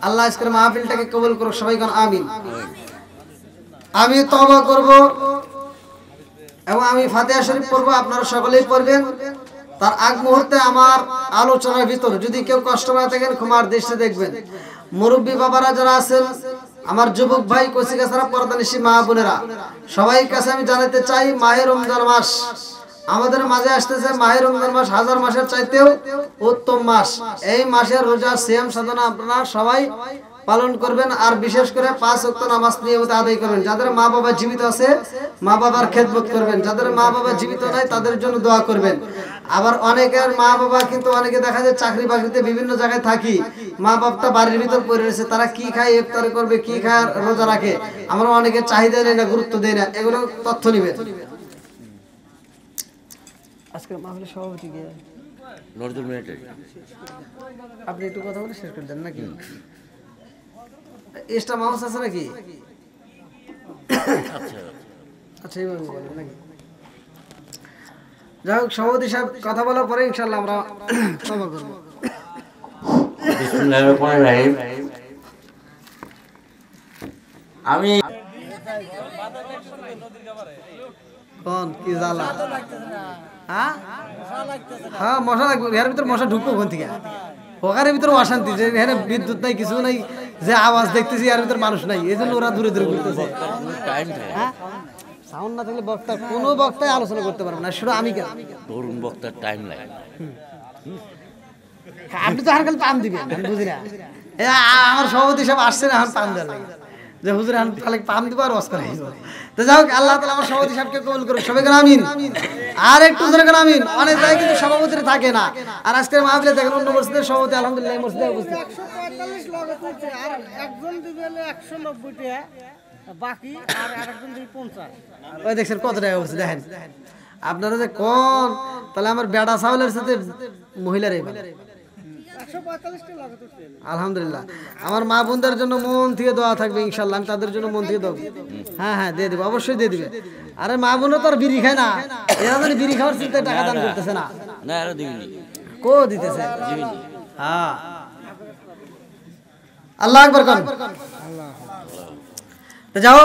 আল্লাহ আজকের মাহফিলটাকে কবুল করুন। সবাই কোন আমিন। আমি তওবা করব এবং আমি ফাতিহা শরীফ পড়ব, আপনারা সকলেই পড়বেন। তার আগ মুহূর্তে আমার আলোচনার ভিতর যদি কেউ কষ্ট পায় থাকেন ক্ষমার দৃষ্টি দেখবেন। মুরব্বী বাবারা যারা আছেন, আমার যুবক ভাই, কচিকাছাড়া পর্দানিশী মা বোনেরা, সবাই কাছে আমি জানাতে চাই, মাহে রমজান মাস আমাদের মাঝে আসতেছে। মাহে রমজান মাস 1000 মাসের চাইতেও উত্তম মাস। এই মাসের রোজা, সিয়াম সাধনা আপনারা সবাই পালন করবেন, আর বিশেষ করে 5 ওয়াক্ত নামাজ নিয়মিত আদায় করবেন। যাদের মা বাবা জীবিত আছে মা বাবার খেদমত করবেন, যাদের মা বাবা জীবিত নাই তাদের জন্য দোয়া করবেন। আবার অনেকের মা বাবা কিন্তু অনেকে দেখা যায় চাকরি বাকরিতে বিভিন্ন জায়গায় থাকি, মা বাপটা বাড়ির ভিতর পড়ে রয়েছে, তারা কি খায়, ইফতার করবে, কি খায়, রোজা রাখে, আমরা অনেকে চাহিদা নেই না, গুরুত্ব দেই না। এগুলো তথ্য নিবেন। আজকের মাহফিলের সভাপতি কে? নজরুল মিনিটে আপনি একটু কথা বলে শেষ করে দেন নাকি? এক্সট্রা মাউস আছে নাকি? আচ্ছা এইভাবে বলেন নাকি? যাই হোক, সভাপতি সাহেব কথা বলার পরে ইনশাআল্লাহ আমরা সভা করব। বিসমিল্লাহির রহমানির রহিম। আমি কোন কি জ্বালা? হ্যাঁ মশা লাগবে, এর ভিতর মশা ঢুকবো কোন থেকে? ওখানে ভিতরে অশান্তি, যে এখানে বিদ্যুৎ নাই, কিছু নাই, যে আওয়াজ দেখতেছি এর ভিতরে মানুষ নাই, এই জন্য ওরা দূরে দূরে ঘুরতেছে। হ্যাঁ, সাউন্ড না থাকলে বক্তা, কোনো বক্তাই আলোচনা করতে পারবে না, শুধু আমি কেন, তরুণ বক্তার টাইম লাগে। আপনি তো আর খালি পাম দিবেন, আমি বুঝি না। আমার সভাপতি সব আসছে না, এখন পাম দেওয়ার লাগে, যে হুজুর এখন খালি পাম দিব আর ওয়াজ করাই দিব। তো যাই হোক, আল্লাহ তাআলা আমার সভাপতি সাহেবকে কবুল করুক, সবাই করে আমিন। আর একটু জোরে করে আমিন। অনেক জায়গায় কিন্তু সভাপতিরা থাকে না, আর আজকের মাহফিলে দেখেন অন্য মসজিদের সভাপতি আলহামদুলিল্লাহ এই মসজিদে উপস্থিত। 145 লগে তুলছে, আর একজন দিবে 190 টাকা, বাকি আর আরেকজন দিবে 50। ওই দেখছেন কত টাকা বলছে, দেখেন আপনারা যে কোন, তাহলে আমার বেড়া চাউলের সাথে মহিলারাই ভালো। 145 টা লগে তুলছে। আলহামদুলিল্লাহ, আমার মা বোনদের জন্য মন থেকে দোয়া থাকবে ইনশাআল্লাহ, আমি তাদের জন্য মন থেকে দেবো। হ্যাঁ হ্যাঁ, দিয়ে দেবো, অবশ্যই দিয়ে দিবে। আরে মা বোনও তো আর বিড়ি খায় না, এরা মানে বিড়ি খাওয়ার চিন্তায় টাকা দান করতেছে না, না আরো দিবিনি, কো দিতেছে। হ্যাঁ, আল্লাহ আকবার কোন। তো যাও,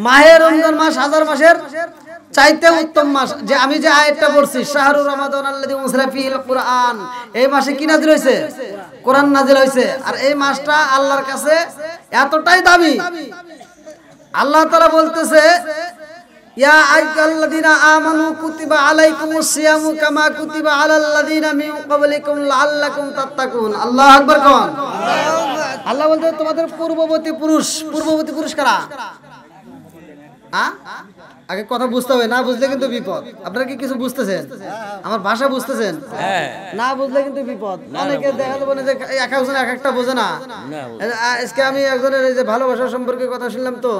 মাহে রমজান মাস হাজার মাসের চাইতে উত্তম মাস। যে আমি যে আয়াতটা পড়ছি, শাহরুর রমাদান আল্লাযী উনজিলা ফীহিল কুরআন, এই মাসে কি নাজিল হয়েছে? কোরআন নাজিল হয়েছে। আর এই মাসটা আল্লাহর কাছে এতটাই দামি, আল্লাহ তাআলা বলতেছে, ইয়া আইয়ুহাল্লাযীনা আমানু কুতিবা আলাইকুমুস সিয়ামু কামা কুতিবা আলাল লাযীনা মিন ক্বাবলিকুম লাআল্লাকুম তাত্তাকুন। আল্লাহু আকবার কোন। আল্লাহ বলতে তোমাদের পূর্ববর্তী পুরুষ কারা? আগে কথা বুঝতে হবে, না বুঝলে কিন্তু বিপদ। আপনারা কি কিছু বুঝতেছেন? আমার ভাষা বুঝতেছেন? না বুঝলে কিন্তু বিপদ। অনেকে দেখা যাবে যে এক একজন এক একটা বোঝে না। আজকে আমি একজনের এই যে ভালোবাসা সম্পর্কে কথা শুনলাম, তো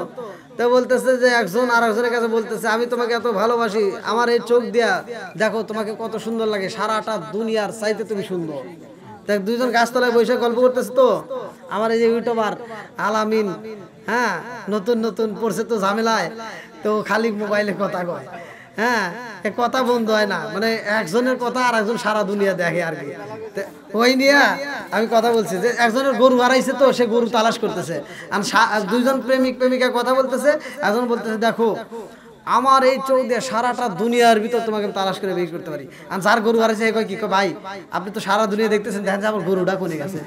বলতেছে যে একজন আর একজনের কাছে বলতেছে, আমি তোমাকে এত ভালোবাসি, আমার এই চোখ দিয়া দেখো তোমাকে কত সুন্দর লাগে, সারাটা দুনিয়ার চাইতে তুমি সুন্দর। দেখ, দুইজন গাছতলায় বসে গল্প করতেছে, তো আমার এই যে ইউটিউবার আলামিন, হ্যাঁ, নতুন নতুন পড়ছে তো ঝামেলায়, তো খালি মোবাইলে কথা কয়, হ্যাঁ, কথা বন্ধ হয় না, মানে একজনের কথা আর একজন সারা দুনিয়া দেখে আর কি। ওই নিয়ে আমি কথা বলছি যে একজনের গরু হারাইছে, তো সে গরু তালাশ করতেছে, আর দুইজন প্রেমিকা কথা বলতেছে, একজন বলতেছে দেখো আমার এই চোখ দিয়ে সারাটা দুনিয়ার ভিতর তোমাকে তালাশ করে বের করতে পারি। আর যার গরু হারাইছে কয় কি, ভাই আপনি তো সারা দুনিয়া দেখতেছেন, দেখেন যে আমার গরুটা কোনে গেছে,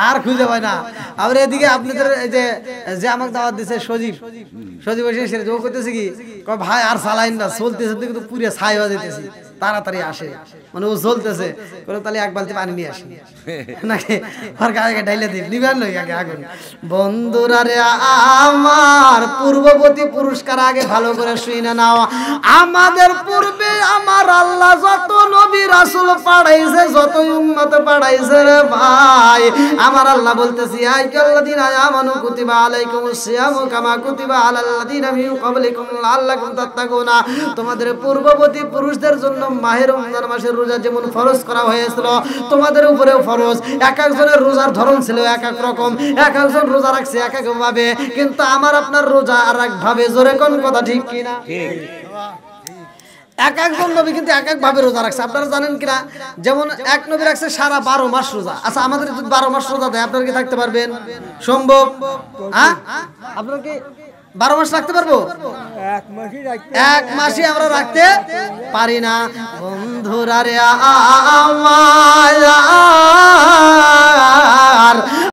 আর খুঁজে পায় না। আবার এদিকে আপনাদের এই যে আমাকে দাওয়াত দিচ্ছে সজীব এসে সেটা যোগ করতেছে কি, ভাই আর চালাইন না, চলতেছে কিন্তু পুরে ছাই হয়ে যেতেছি, তাড়াতাড়ি আসে, মানে ও চলতেছে, তাহলে এক বালতি পানি নিয়ে আসি নাকি, আর গায়ে ডাইলে দিই নিবেন নই আগে আগুন। বন্ধুরা রে, আমার পূর্ববর্তী পুরস্কার আগে ভালো করে শুনে নাও। আমাদের পূর্বে আমার আল্লাহ যত নবী রাসূল পাঠাইছে, যত উম্মত পাঠাইছে রে ভাই, আমার আল্লাহ বলতেছি, আইয়াল্লাযীনা আমানু কুতিবা আলাইকুমুস সিয়ামু কামা কুতিবা আলাল লাযীনা মিন ক্বাবলিকুম লাআল্লাকুম তাত্তাকুন। তোমাদের পূর্ববর্তী পুরুষদের জন্য মাহে রমজান মাসের রোজা যেমন ফরজ করা হয়েছিল, তোমাদের উপরেও ফরজ। এক একজনের রোজার ধরন ছিল এক এক রকম, এক একজন রোজা রাখছে এক এক ভাবে, কিন্তু আমার আপনার রোজা আর এক ভাবে। জোরে কোন কথা ঠিক কিনা? এক একজন নবী কিন্তু এক এক ভাবে রোজা রাখছে, আপনারা জানেন কিনা? যেমন এক নবী রাখছে সারা 12 মাস রোজা। আচ্ছা, আমাদের যদি 12 মাস রোজা দেয়, আপনারা কি থাকতে পারবেন? সম্ভব? হ্যাঁ, আপনারা কি 12 মাস রাখতে পারবো? এক মাসই আমরা রাখতে পারি না। বন্ধুরা রে,